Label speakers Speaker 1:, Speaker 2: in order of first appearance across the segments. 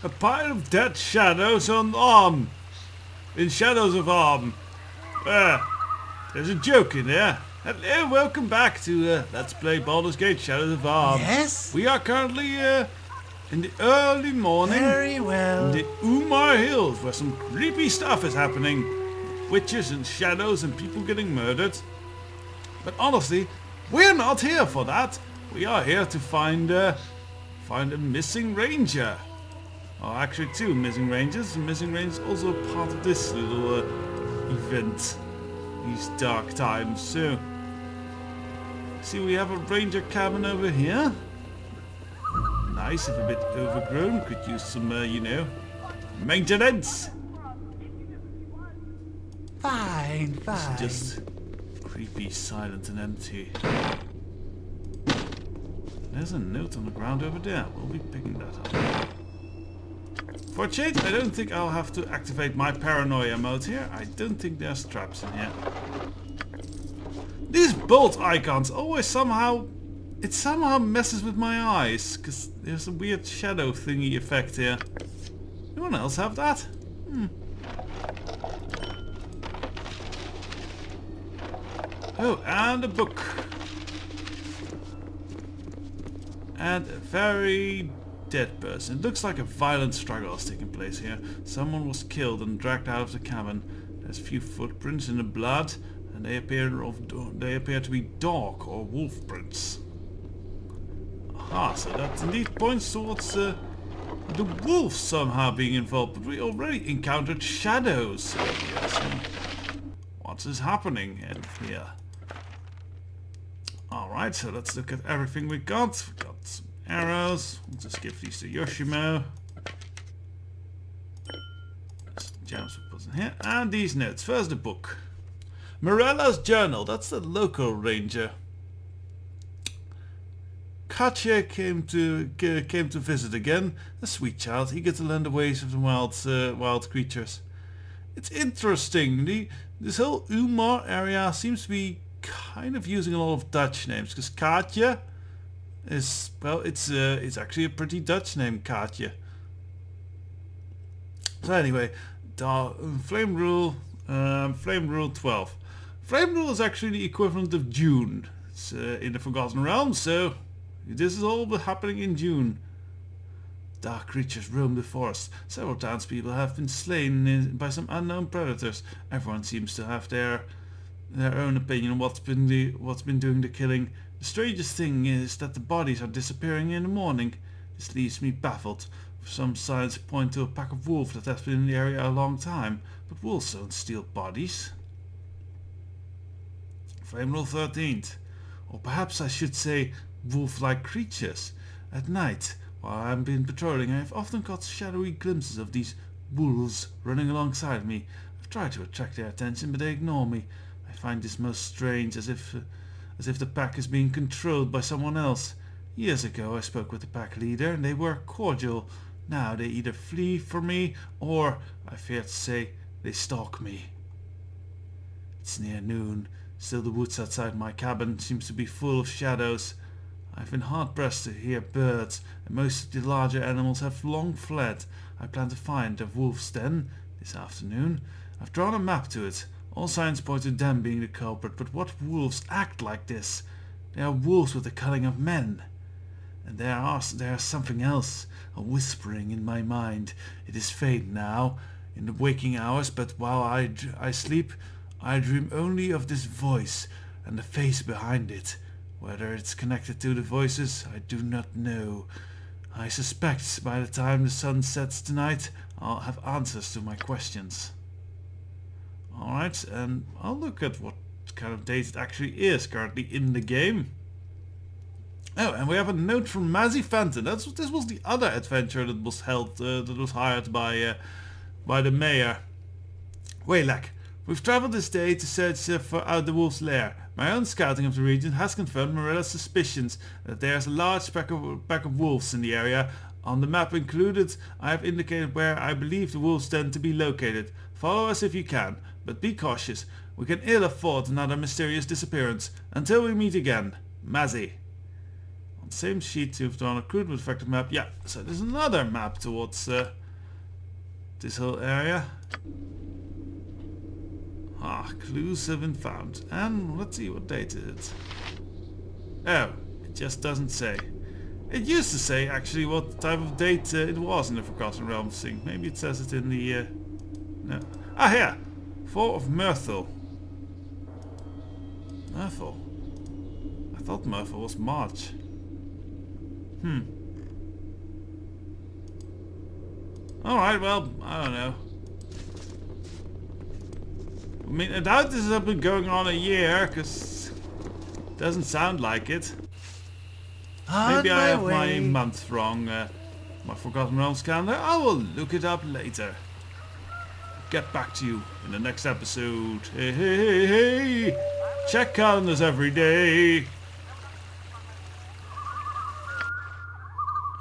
Speaker 1: A pile of dead shadows in shadows of arm. There's a joke in there. Hello, welcome back to Let's Play Baldur's Gate Shadows of Arm.
Speaker 2: Yes?
Speaker 1: We are currently in the early morning.
Speaker 2: Very well.
Speaker 1: In the Umar Hills, where some creepy stuff is happening. Witches and shadows and people getting murdered. But honestly, we're not here for that. We are here to find a missing ranger. Oh, actually two missing rangers. The missing ranger is also part of this little event. These dark times. So, see, we have a ranger cabin over here. Nice, if a bit overgrown. Could use some, maintenance.
Speaker 2: Fine.
Speaker 1: It's just creepy, silent and empty. There's a note on the ground over there. We'll be picking that up. For a change, I don't think I'll have to activate my paranoia mode here. I don't think there's traps in here. These bolt icons always somehow messes with my eyes, because there's a weird shadow thingy effect here. Anyone else have that? Oh, and a book. And a very dead person. It looks like a violent struggle is taking place here. Someone was killed and dragged out of the cabin. There's a few footprints in the blood, and they appear to be dog or wolf prints. Aha, so that indeed points towards the wolves somehow being involved. But we already encountered shadows here. So what is happening in here? Alright, so let's look at everything we got. We got some arrows. We'll just give these to Yoshimo. That's the gems we put in here. And these notes. First the book. Morella's journal. That's the local ranger. Katya came to visit again. A sweet child, eager to learn the ways of the wild creatures. It's interesting. This whole Umar area seems to be kind of using a lot of Dutch names, because Katja is, well, it's actually a pretty Dutch name, Katja. So anyway, Flame Rule 12. Flame Rule is actually the equivalent of June. It's in the Forgotten Realms, so this is all happening in June. Dark creatures roam the forest. Several townspeople have been slain by some unknown predators. Everyone seems to have their own opinion on what's been doing the killing. The strangest thing is that the bodies are disappearing in the morning. This leaves me baffled. Some signs point to a pack of wolves that has been in the area a long time, but wolves don't steal bodies. Flame Rule 13. Or perhaps I should say wolf-like creatures. At night, while I've been patrolling, I have often caught shadowy glimpses of these wolves running alongside me. I've tried to attract their attention, but they ignore me. I find this most strange, as if the pack is being controlled by someone else. Years ago I spoke with the pack leader, and they were cordial. Now they either flee from me, or, I fear to say, they stalk me. It's near noon. Still the woods outside my cabin seems to be full of shadows. I've been hard-pressed to hear birds, and most of the larger animals have long fled. I plan to find a wolf's den this afternoon. I've drawn a map to it. All signs point to them being the culprit, but what wolves act like this? They are wolves with the cunning of men. And there is something else, a whispering in my mind. It is faint now, in the waking hours, but while I sleep, I dream only of this voice and the face behind it. Whether it's connected to the voices, I do not know. I suspect by the time the sun sets tonight, I'll have answers to my questions. Alright, and I'll look at what kind of date it actually is currently in the game. Oh, and we have a note from Mazzy Fenton. This was the other adventure that was hired by the mayor. Waylak, we've travelled this day to search for out the wolf's lair. My own scouting of the region has confirmed Morella's suspicions that there's a large pack of wolves in the area. On the map included, I have indicated where I believe the wolves den to be located. Follow us if you can, but be cautious. We can ill afford another mysterious disappearance. Until we meet again, Mazzy. On the same sheet you've drawn a crude but effective map. Yeah, so there's another map towards this whole area. Ah, clues have been found. And let's see, what date is it? Oh, it just doesn't say. It used to say actually what type of date it was in the Forgotten Realms thing. Maybe it says it in the... no. Ah, here! 4 of Myrtle. Myrtle? I thought Myrtle was March. Alright, well, I don't know. I mean, I doubt this has been going on a year, because it doesn't sound like it. Maybe I have my month wrong, my Forgotten Realms calendar. I will look it up later. Get back to you in the next episode. Hey, hey, hey, hey! Check calendars every day.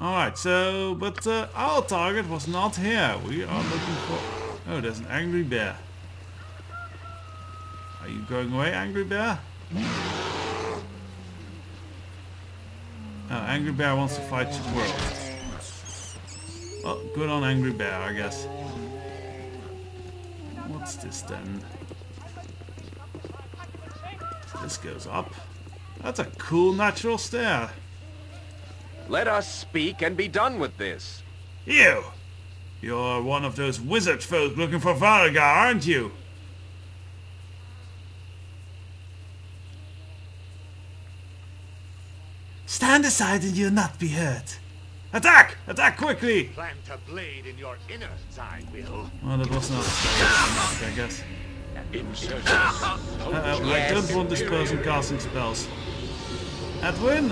Speaker 1: Alright, so, but our target was not here. We are looking for... Oh, there's an angry bear. Are you going away, angry bear? Oh, angry bear wants to fight squirrel. Well, good on angry bear, I guess. What's this then? This goes up. That's a cool natural stair.
Speaker 2: Let us speak and be done with this.
Speaker 1: You! You're one of those wizard folk looking for Varga, aren't you? Stand aside and you'll not be hurt. Attack! Attack quickly!
Speaker 3: Plant a blade in your innards, I will.
Speaker 1: Well, that was not I guess. I don't want this person casting spells. Edwin,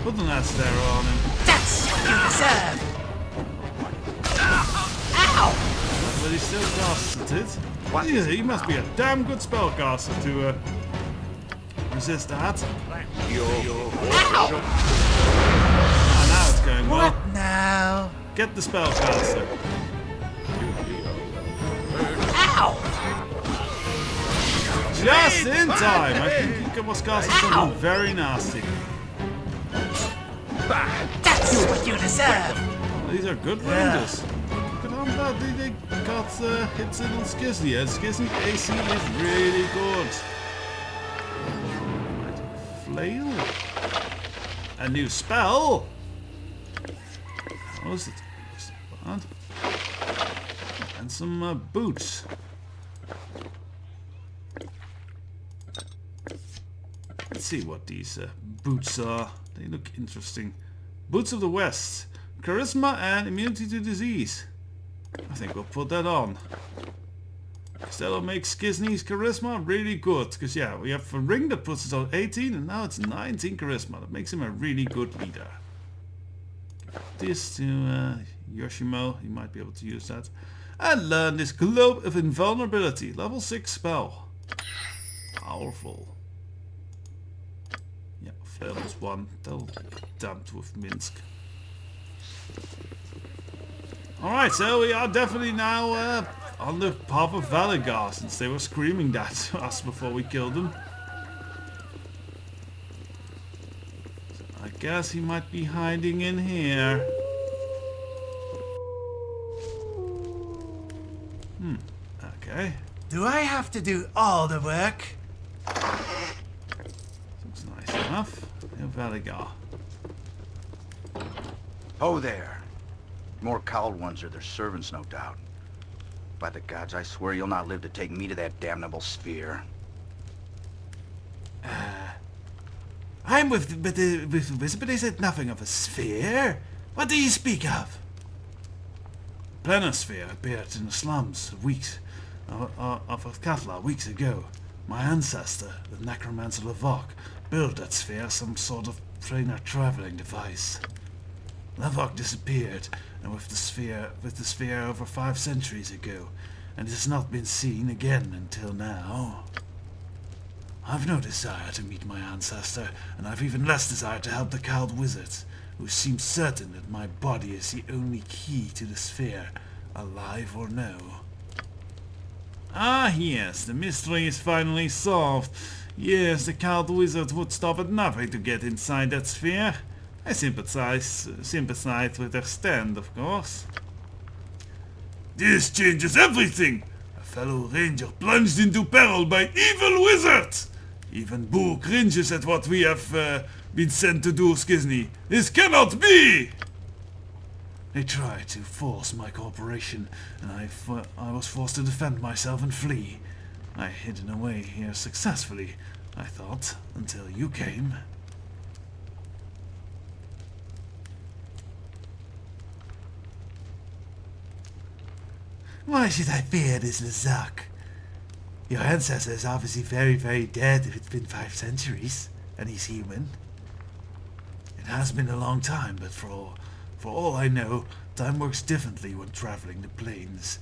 Speaker 1: put an acid arrow on him.
Speaker 4: That's what you deserve! Ow!
Speaker 1: But he still casts it. Yeah, he must be a damn good spellcaster to resist that.
Speaker 4: Ow!
Speaker 1: Ah, now it's going well.
Speaker 4: What now?
Speaker 1: Get the spellcaster.
Speaker 4: Ow!
Speaker 1: Just in time! I think he was casting something very nasty.
Speaker 4: That's what you deserve!
Speaker 1: Well, these are good rangers. Look at how bad they got hits in on Skizzy. And Skizzy AC is really good. Flail. A new spell. How is it? Bad. And some boots. Let's see what these boots are. They look interesting. Boots of the West. Charisma and immunity to disease. I think we'll put that on. Because that'll make Skizny's charisma really good. Because yeah, we have a ring that puts us on 18 and now it's 19 charisma. That makes him a really good leader. Give this to Yoshimo. He might be able to use that. And learn this Globe of Invulnerability. Level 6 spell. Powerful. Yeah, fail is 1. That'll be damped with Minsk. Alright, so we are definitely now on the path of Valagar, since they were screaming that to us before we killed them. So I guess he might be hiding in here. Okay.
Speaker 4: Do I have to do all the work?
Speaker 1: Looks nice enough. Yeah, Valagar.
Speaker 5: Oh, there. More cowled ones are their servants, no doubt. By the gods, I swear you'll not live to take me to that damnable sphere.
Speaker 4: I'm with the wizard, but they said nothing of a sphere. What do you speak of?
Speaker 1: Planisphere appeared in the slums of Katla weeks ago. My ancestor, the necromancer Lavok, built that sphere some sort of trainer traveling device. Lavok disappeared, and with the sphere over 5 centuries ago, and it has not been seen again until now. I've no desire to meet my ancestor, and I've even less desire to help the cowled wizards, who seem certain that my body is the only key to the sphere, alive or no. Ah yes, the mystery is finally solved. Yes, the cowed wizard would stop at nothing to get inside that sphere. I sympathize with their stand, of course. This changes everything! A fellow ranger plunged into peril by evil wizards! Even Boo cringes at what we have been sent to do, Skizny. This cannot be! They tried to force my cooperation, and I was forced to defend myself and flee. I hid away here successfully, I thought, until you came.
Speaker 4: Why should I fear this Lazak? Your ancestor is obviously very, very dead if it's been 5 centuries, and he's human. It has been a long time, but for all I know, time works differently when traveling the plains.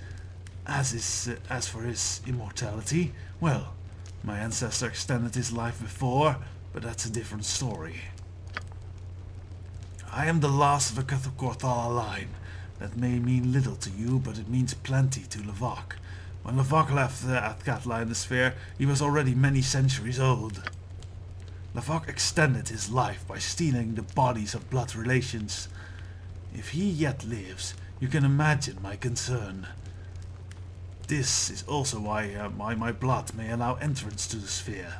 Speaker 4: As for his immortality, well, my ancestor extended his life before, but that's a different story. I am the last of the Korthala line. That may mean little to you, but it means plenty to Lavok. When Lavok left Athkatla in the sphere, he was already many centuries old. Lavok extended his life by stealing the bodies of blood relations. If he yet lives, you can imagine my concern. This is also why my blood may allow entrance to the sphere.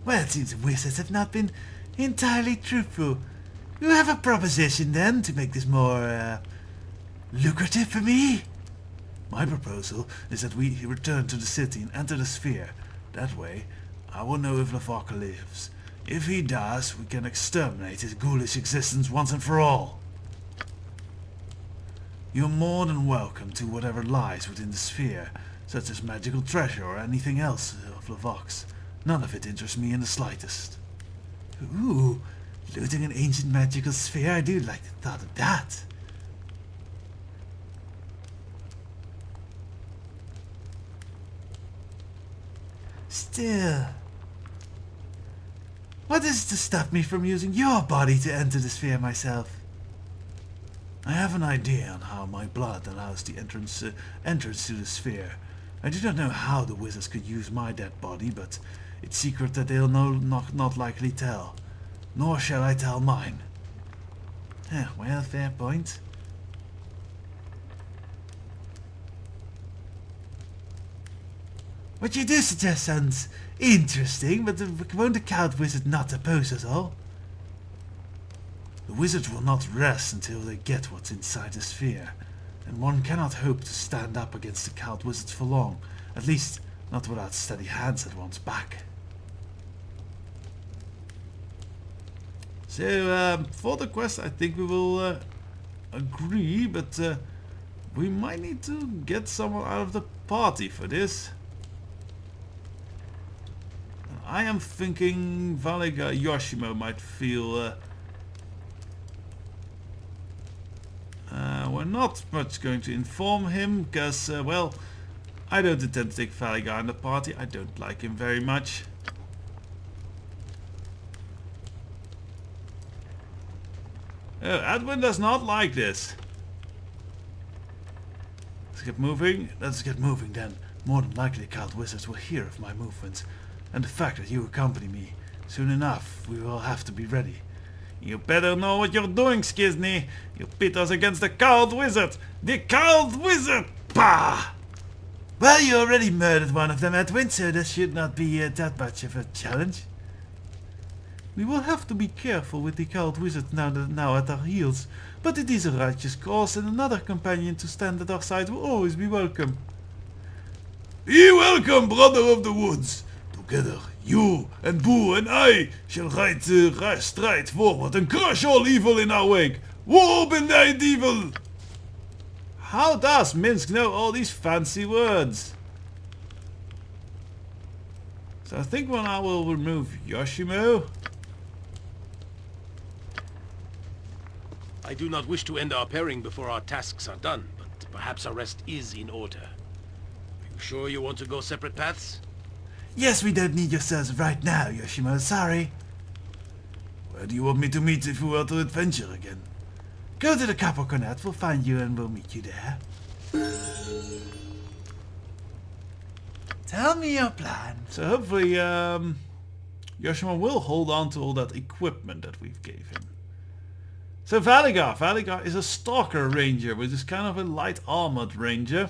Speaker 4: Well, it seems the wizards have not been entirely truthful. You have a proposition then to make this more lucrative for me? My proposal is that we return to the city and enter the sphere. That way, I will know if Lavok lives. If he does, we can exterminate his ghoulish existence once and for all. You're more than welcome to whatever lies within the sphere, such as magical treasure or anything else of Lavok's. None of it interests me in the slightest. Ooh, looting an ancient magical sphere, I do like the thought of that. Still, what is to stop me from using your body to enter the sphere myself? I have an idea on how my blood allows the entrance to the sphere. I do not know how the wizards could use my dead body, but it's secret that they'll not likely tell. Nor shall I tell mine. Well, fair point. What you do suggest sounds interesting, but won't the cowed wizard not oppose us all? The wizards will not rest until they get what's inside the sphere, and one cannot hope to stand up against the cowed wizards for long, at least not without steady hands at one's back. So, for the quest, I think we will agree, but we might need to get someone out of the party for this. I am thinking Valiga Yoshimo might feel... we're not much going to inform him, because, well, I don't intend to take Valiga in the party. I don't like him very much. Oh, Edwin does not like this. Let's get moving. Let's get moving then. More than likely the cowed wizards will hear of my movements, and the fact that you accompany me. Soon enough, we will have to be ready. You better know what you're doing, Skizny. You pit us against the cowed wizard. The cowed wizard! Pah! Well, you already murdered one of them, Edwin, so this should not be that much of a challenge. We will have to be careful with the cowed wizard now at our heels, but it is a righteous cause, and another companion to stand at our side will always be welcome.
Speaker 1: Be welcome, brother of the woods. Together, you and Boo and I shall stride forward and crush all evil in our wake. Woe benight evil! How does Minsk know all these fancy words? So I think I will remove Yoshimo.
Speaker 3: I do not wish to end our pairing before our tasks are done, but perhaps our rest is in order. Are you sure you want to go separate paths?
Speaker 4: Yes, we don't need your service right now, Yoshimo. Sorry.
Speaker 1: Where do you want me to meet if we were to adventure again?
Speaker 4: Go to the Capo Cornet. We'll find you and we'll meet you there. Tell me your plan.
Speaker 1: So hopefully Yoshimo will hold on to all that equipment that we've gave him. So Valigar. Valigar is a stalker ranger, which is kind of a light armored ranger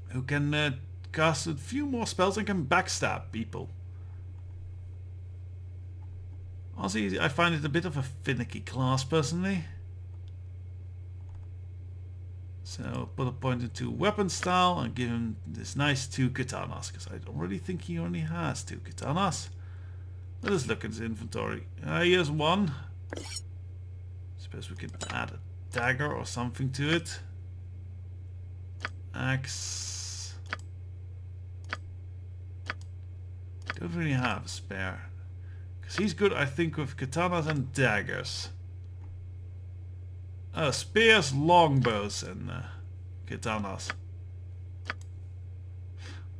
Speaker 1: who can cast a few more spells and can backstab people. Honestly, I find it a bit of a finicky class personally. So put a point into weapon style and give him this nice 2 katanas, because I don't really think he only has 2 katanas. Let us look at his inventory. Here's one. Suppose we can add a dagger or something to it. Axe. Don't really have a spare. Because he's good, I think, with katanas and daggers. Spears, longbows, and katanas.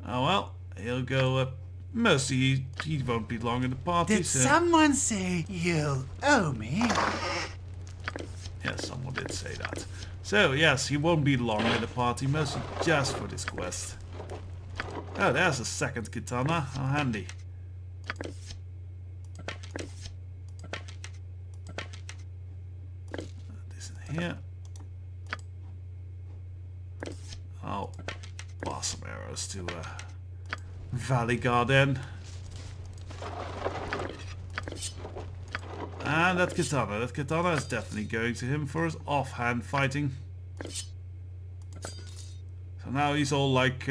Speaker 1: Oh well, he'll go mostly he won't be long in the party.
Speaker 4: Did someone say you'll owe me?
Speaker 1: Yes, someone did say that. So yes, he won't be long in the party, mostly just for this quest. Oh, there's a second katana. How handy. This in here. I'll pass some arrows to Valigar then. And that katana is definitely going to him for his offhand fighting. So now he's all like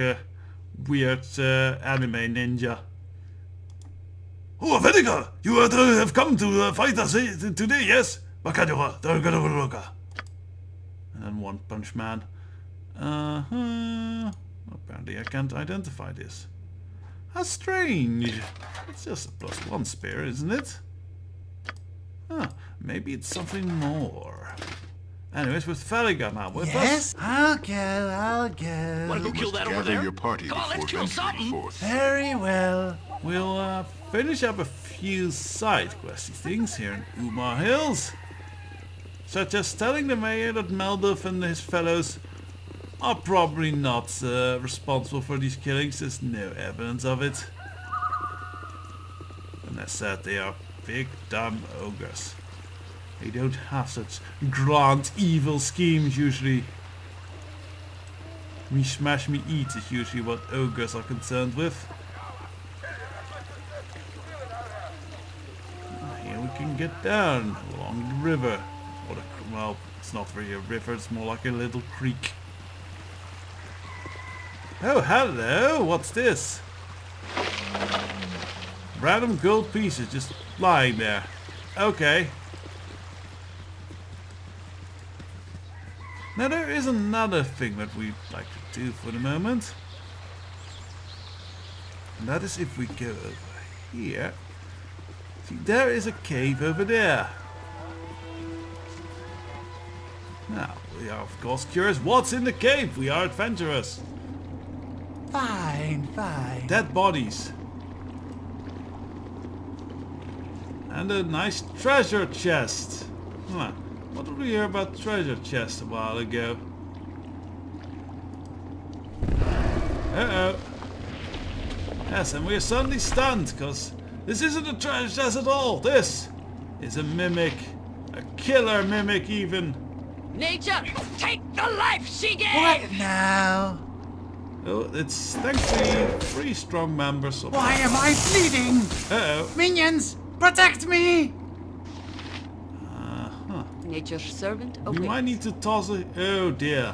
Speaker 1: weird anime ninja. Oh, Valigar! You have come to fight us today, yes? And then One Punch Man. Apparently I can't identify this. How strange. It's just a +1 spear, isn't it? Huh, maybe it's something more. Anyways, with Valigar now with us.
Speaker 4: I'll go.
Speaker 3: Wanna go kill that over
Speaker 6: Gather
Speaker 3: there?
Speaker 6: your party
Speaker 3: Come on, let's
Speaker 6: before
Speaker 3: kill
Speaker 6: venturing
Speaker 3: something.
Speaker 6: forth.
Speaker 4: Very well.
Speaker 1: We'll finish up a few side questy things here in Umar Hills. Such as telling the mayor that Baldur and his fellows are probably not responsible for these killings. There's no evidence of it. And as said, they are big dumb ogres. They don't have such grand evil schemes usually. Me smash me eat is usually what ogres are concerned with. Here we can get down along the river. Or the, well, it's not really a river, it's more like a little creek. Oh, hello! What's this? Random gold pieces just lying there. Okay. Now there is another thing that we'd like to do for the moment. And that is if we go over here. See, there is a cave over there. Now, we are of course curious what's in the cave. We are adventurous.
Speaker 4: Fine.
Speaker 1: Dead bodies. And a nice treasure chest. Huh. What did we hear about treasure chest a while ago? Uh-oh. Yes, and we're suddenly stunned, because this isn't a treasure chest at all. This is a mimic. A killer mimic even.
Speaker 7: Nature, take the life she gave!
Speaker 4: What now?
Speaker 1: Oh, it's thankfully 3 strong members of...
Speaker 4: Why am I bleeding?
Speaker 1: Uh-oh.
Speaker 4: Minions, protect me!
Speaker 7: Nature's servant
Speaker 1: We
Speaker 7: awaits.
Speaker 1: might need to toss a... Oh dear.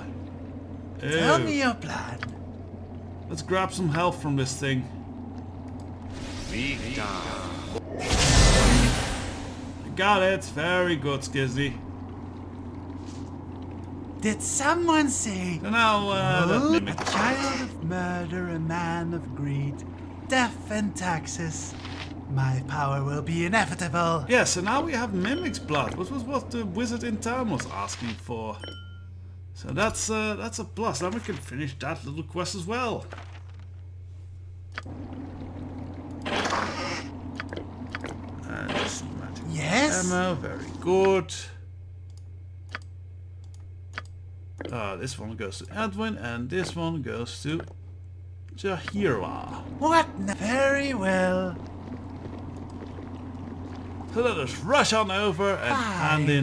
Speaker 4: Tell
Speaker 1: Oh.
Speaker 4: me your plan.
Speaker 1: Let's grab some health from this thing. Got it. Very good, Skizzy.
Speaker 4: Did someone say,
Speaker 1: So now, that
Speaker 4: "Oh,
Speaker 1: mimic.
Speaker 4: a child of murder, a man of greed, death and taxes. My power will be inevitable."
Speaker 1: Yeah, so now we have Mimic's blood, which was what the wizard in town was asking for. So that's a plus. Now we can finish that little quest as well. And just some magic
Speaker 6: Yes?
Speaker 1: ammo, very good. This one goes to Edwin, and this one goes to Jahira.
Speaker 6: What? Very well.
Speaker 1: So let us rush on over and hand
Speaker 6: Fine.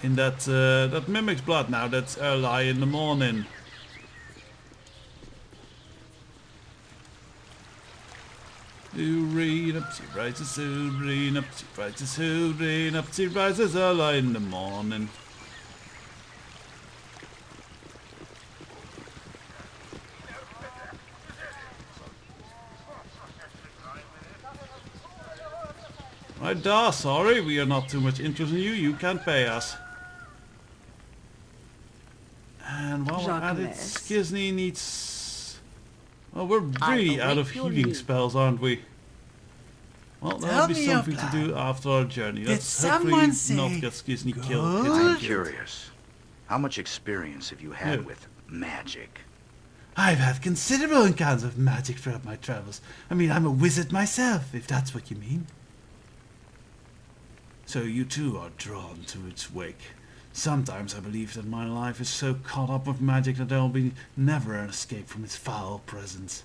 Speaker 1: in that mimic's blood now. That's early in the morning. Rain up, she rises, soon rain up, she rises, soon rain up, she rises early in the morning. Right, Da, sorry, we are not too much interested in you. You can't pay us. And while we're at it, Skizny needs... Well, we're really out of healing spells, aren't we? Well, that'll be
Speaker 6: me your
Speaker 1: something to do after our journey.
Speaker 6: Did
Speaker 1: Let's
Speaker 6: someone
Speaker 1: hopefully
Speaker 6: say
Speaker 1: not get Skizny
Speaker 6: good?
Speaker 1: killed.
Speaker 5: I'm curious. How much experience have you had
Speaker 1: Yeah.
Speaker 5: with magic?
Speaker 6: I've had considerable encounters of magic throughout my travels. I mean, I'm a wizard myself, if that's what you mean.
Speaker 1: So you too are drawn to its wake. Sometimes I believe that my life is so caught up with magic that there will be never an escape from its foul presence.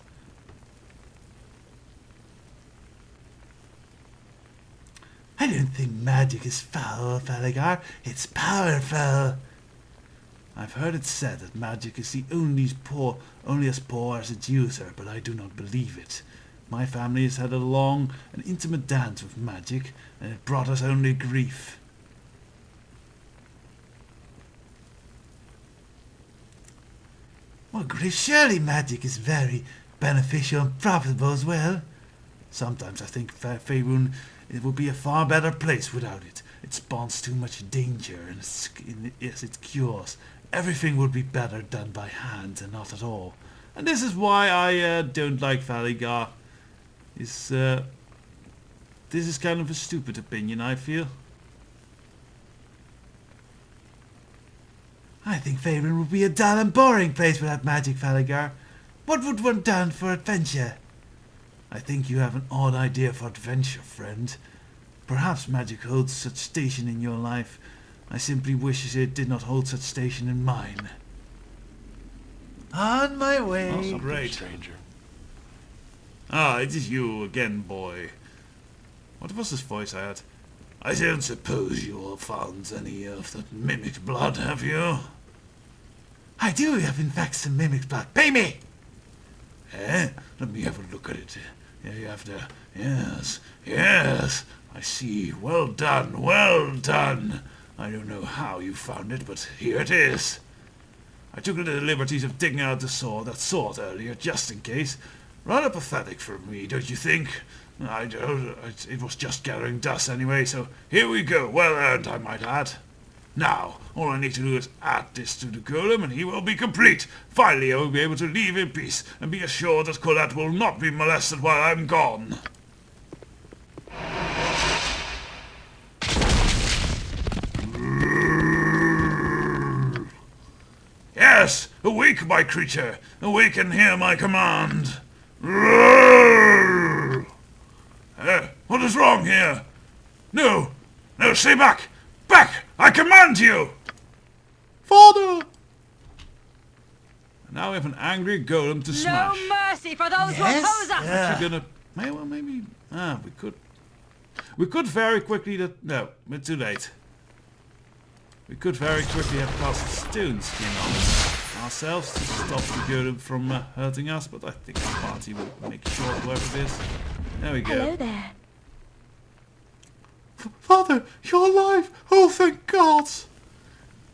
Speaker 6: I don't think magic is foul, Falagar. It's powerful.
Speaker 1: I've heard it said that magic is only as poor as its user, but I do not believe it. My family has had a long and intimate dance with magic, and it brought us only grief.
Speaker 6: Well, surely magic is very beneficial and profitable as well.
Speaker 1: Sometimes I think Faerun it would be a far better place without it. It spawns too much danger and as it cures. Everything would be better done by hand and not at all. And this is why I don't like Valigar. This is kind of a stupid opinion, I feel.
Speaker 6: I think Faerun would be a dull and boring place without magic, Falagar. What would one do for adventure?
Speaker 1: I think you have an odd idea for adventure, friend. Perhaps magic holds such station in your life. I simply wish it did not hold such station in mine.
Speaker 6: On my way.
Speaker 1: Oh, great.
Speaker 3: Stranger.
Speaker 1: Ah, it is you again, boy. What was this voice I had? I don't suppose you all found any of that mimic blood, have you?
Speaker 6: I do have, in fact, some mimic blood. Pay me!
Speaker 1: Let me have a look at it. Here you have the... Yes, I see. Well done, well done. I don't know how you found it, but here it is. I took the liberties of digging out that sword earlier, just in case. Rather pathetic for me, don't you think? It was just gathering dust anyway, so here we go. Well earned, I might add. Now, all I need to do is add this to the golem and he will be complete. Finally, I will be able to leave in peace and be assured that Colette will not be molested while I'm gone. Yes, awake, my creature. Awake and hear my command. What is wrong here? No, stay back! Back! I command you! Father! And now we have an angry golem to
Speaker 7: No
Speaker 1: smash.
Speaker 7: mercy for those who
Speaker 6: Yes?
Speaker 7: oppose us!
Speaker 1: Actually maybe... we could very quickly... No, it's too late. We could very quickly have cast Stone Skin on ourselves to stop the golem from hurting us, but I think the party will make short work of this. There we go.
Speaker 8: Hello there.
Speaker 1: Father, you're alive! Oh, thank God!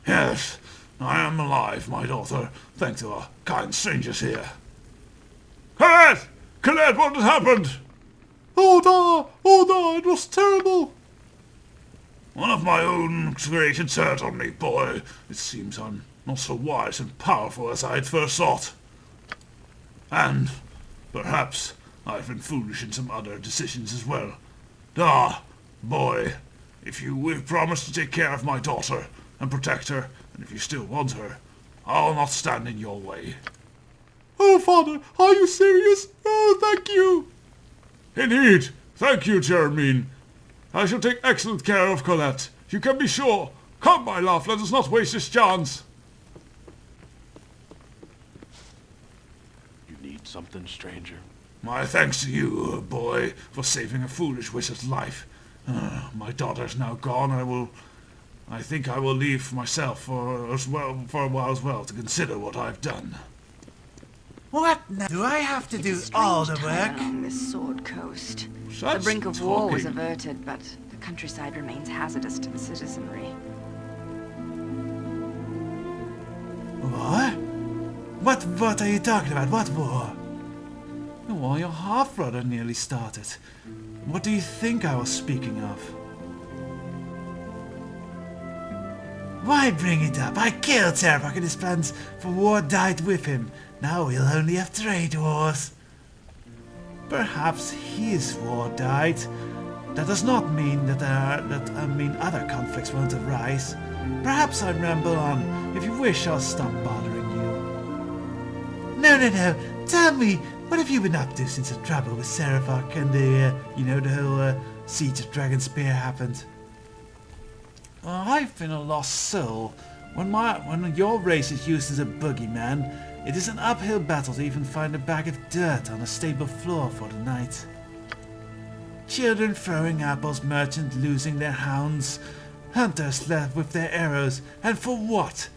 Speaker 1: Yes, I am alive, my daughter, thanks to our kind strangers here. Colette! Colette, what has happened? Oh, Da, it was terrible! One of my own creations turned on me, boy. It seems I'm not so wise and powerful as I had first thought. And, perhaps, I've been foolish in some other decisions as well. Da, boy, if you will promise to take care of my daughter and protect her, and if you still want her, I'll not stand in your way. Oh, Father, are you serious? Oh, thank you. Indeed. Thank you, Jeremine. I shall take excellent care of Colette. You can be sure. Come, my love, let us not waste this chance.
Speaker 3: You need something, stranger?
Speaker 1: My thanks to you, boy, for saving a foolish wizard's life. My daughter's now gone. I think I will leave myself for a while as well to consider what I've done.
Speaker 6: What now? Do I have to do all the work?
Speaker 8: Along this sword coast. The
Speaker 1: Such
Speaker 8: brink of war was
Speaker 1: talking.
Speaker 8: averted, but the countryside remains hazardous to the citizenry.
Speaker 6: War? What are you talking about? What war?
Speaker 1: The war your half-brother nearly started. What do you think I was speaking of?
Speaker 6: Why bring it up? I killed Servok and his plans for war died with him. Now we'll only have trade wars.
Speaker 1: Perhaps his war died. That does not mean that other conflicts won't arise. Perhaps I ramble on. If you wish, I'll stop bothering you.
Speaker 6: No. Tell me, what have you been up to since the trouble with Servok and the whole siege of Dragonspear happened?
Speaker 1: I've been a lost soul. When your race is used as a boogeyman, it is an uphill battle to even find a bag of dirt on a stable floor for the night. Children throwing apples, merchants losing their hounds, hunters left with their arrows, and for what?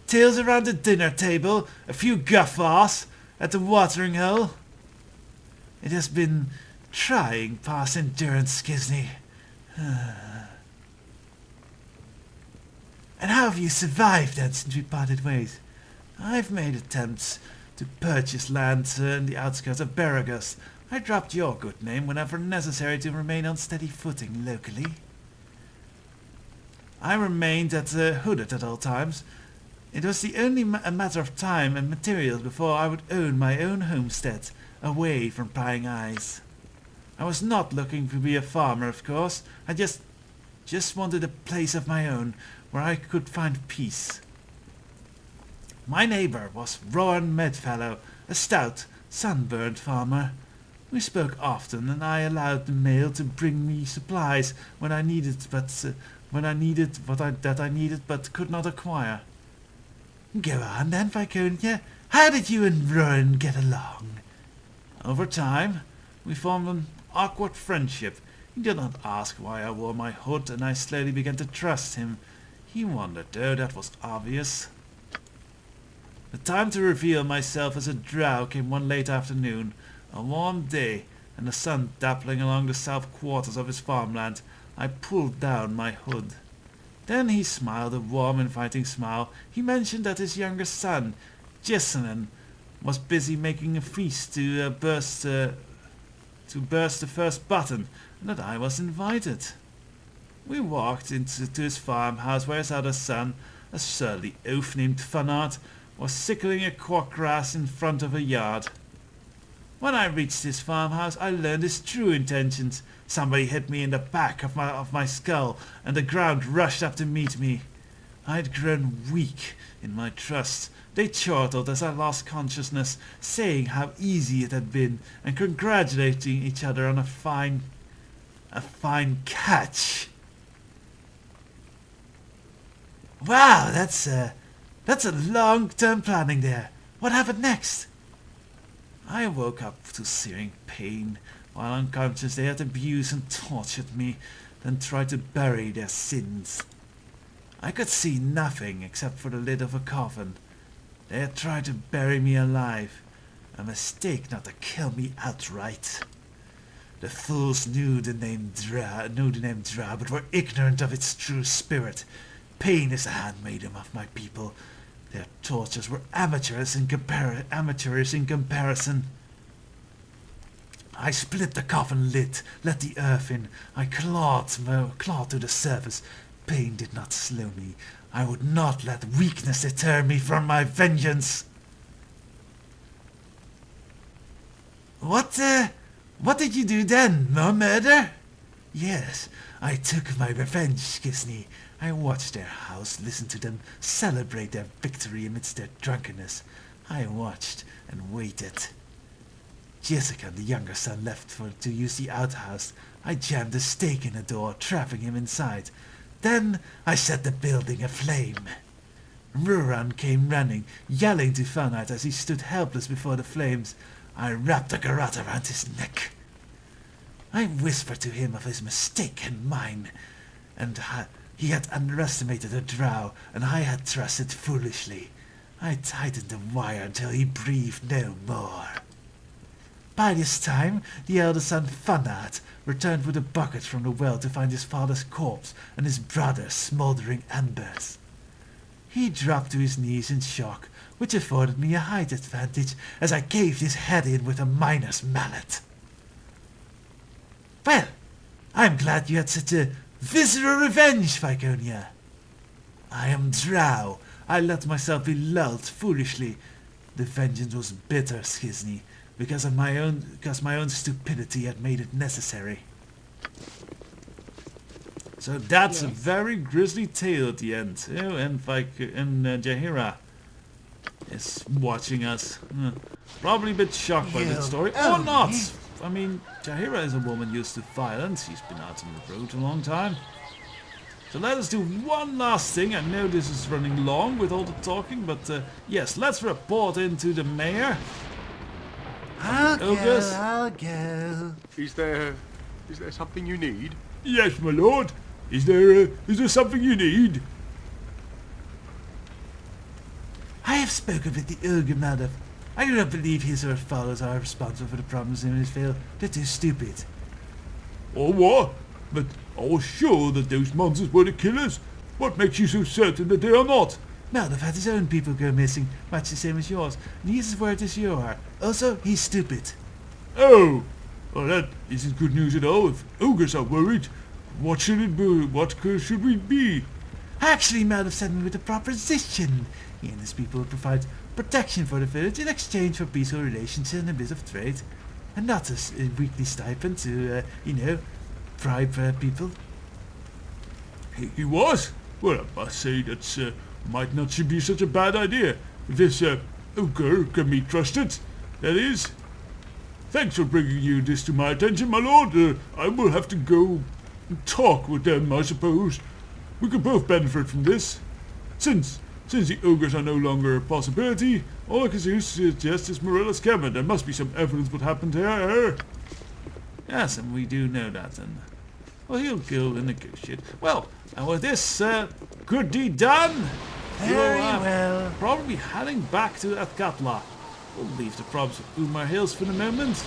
Speaker 1: Tales around the dinner table, a few guffaws at the watering hole. It has been trying past endurance, Gisney.
Speaker 6: And how have you survived then since we parted ways?
Speaker 1: I've made attempts to purchase land in the outskirts of Baragus. I dropped your good name whenever necessary to remain on steady footing locally. I remained at Hooded at all times. It was the only a matter of time and materials before I would own my own homestead, away from prying eyes. I was not looking to be a farmer, of course. I just wanted a place of my own, where I could find peace. My neighbor was Rowan Medfellow, a stout, sunburned farmer. We spoke often, and I allowed the mail to bring me supplies when I needed, but could not acquire.
Speaker 6: Go on then, Viconia. How did you and Rowan get along?
Speaker 1: Over time, we formed an awkward friendship. He did not ask why I wore my hood, and I slowly began to trust him. He wondered, though, that was obvious. The time to reveal myself as a drow came one late afternoon, a warm day, and the sun dappling along the south quarters of his farmland. I pulled down my hood. Then he smiled a warm, inviting smile. He mentioned that his younger son, Jessamine, was busy making a feast to burst the first button, and that I was invited. We walked into his farmhouse where his other son, a surly oaf named Funart, was sickling a cork grass in front of a yard. When I reached his farmhouse, I learned his true intentions. Somebody hit me in the back of my skull, and the ground rushed up to meet me. I had grown weak in my trust. They chortled as I lost consciousness, saying how easy it had been, and congratulating each other on a fine catch.
Speaker 6: Wow, that's a long-term planning there. What happened next?
Speaker 1: I woke up to searing pain. While unconscious, they had abused and tortured me, then tried to bury their sins. I could see nothing except for the lid of a coffin. They had tried to bury me alive. A mistake not to kill me outright. The fools knew the name Drow, but were ignorant of its true spirit. Pain is the handmaiden of my people. Their tortures were amateurish in comparison. I split the coffin lid, let the earth in. I clawed to the surface. Pain did not slow me. I would not let weakness deter me from my vengeance.
Speaker 6: What did you do then? More murder?
Speaker 1: Yes, I took my revenge, Gisney. I watched their house, listened to them celebrate their victory amidst their drunkenness.
Speaker 6: I watched and waited. Jessica and the younger son left to use the outhouse. I jammed a stake in the door, trapping him inside. Then I set the building aflame. Ruran came running, yelling to Fanite as he stood helpless before the flames. I wrapped a garrote around his neck. I whispered to him of his mistake and mine, and he had underestimated the drow, and I had trusted foolishly. I tightened the wire until he breathed no more. By this time, the elder son Fanat returned with a bucket from the well to find his father's corpse and his brother's smoldering embers. He dropped to his knees in shock, which afforded me a height advantage as I caved his head in with a miner's mallet. Well, I'm glad you had such a visceral revenge, Viconia. I am drow. I let myself be lulled foolishly. The vengeance was bitter, Schisny, because my own stupidity had made it necessary.
Speaker 1: So that's a
Speaker 7: Yes.
Speaker 1: very grisly tale at the end. Oh, and Jaheira is watching us. Probably a bit shocked by that story. Or not! I mean, Jaheira is a woman used to violence. She's been out on the road a long time. So let us do one last thing. I know this is running long with all the talking, but yes, let's report into the mayor. Ogres.
Speaker 6: I'll go.
Speaker 3: Is there something you need?
Speaker 4: Yes, my lord. Is there something you need?
Speaker 6: I have spoken with the ogre, madam. I do not believe his or her followers are responsible for the problems in Israel. They're too stupid.
Speaker 4: Or what? But I was sure that those monsters were the killers. What makes you so certain that they are not?
Speaker 6: Maldiv had his own people go missing, much the same as yours, and he's as worried as you are. Also, he's stupid.
Speaker 4: Oh! Well, that isn't good news at all. If ogres are worried, what should it be? What should we be?
Speaker 6: Actually, Maldiv sent me with a proposition. He and his people will provide protection for the village in exchange for peaceful relations and a bit of trade. And not a weekly stipend to, bribe people.
Speaker 4: He was? Well, I must say that might not be such a bad idea. If this ogre can be trusted, that is. Thanks for bringing this to my attention, my lord. I will have to go and talk with them, I suppose. We could both benefit from this. Since the ogres are no longer a possibility, all I can suggest is Morella's cabin. There must be some evidence what happened here.
Speaker 1: Yes, and we do know that. And well, he'll go and negotiate. Well, and with this good deed done,
Speaker 6: Very well.
Speaker 1: probably be heading back to Atkatla. We'll leave the problems of Umar Hills for the moment.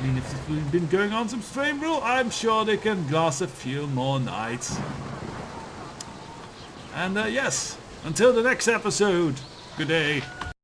Speaker 1: I mean, if we've been going on some strain rule, I'm sure they can last a few more nights. And yes, until the next episode, good day.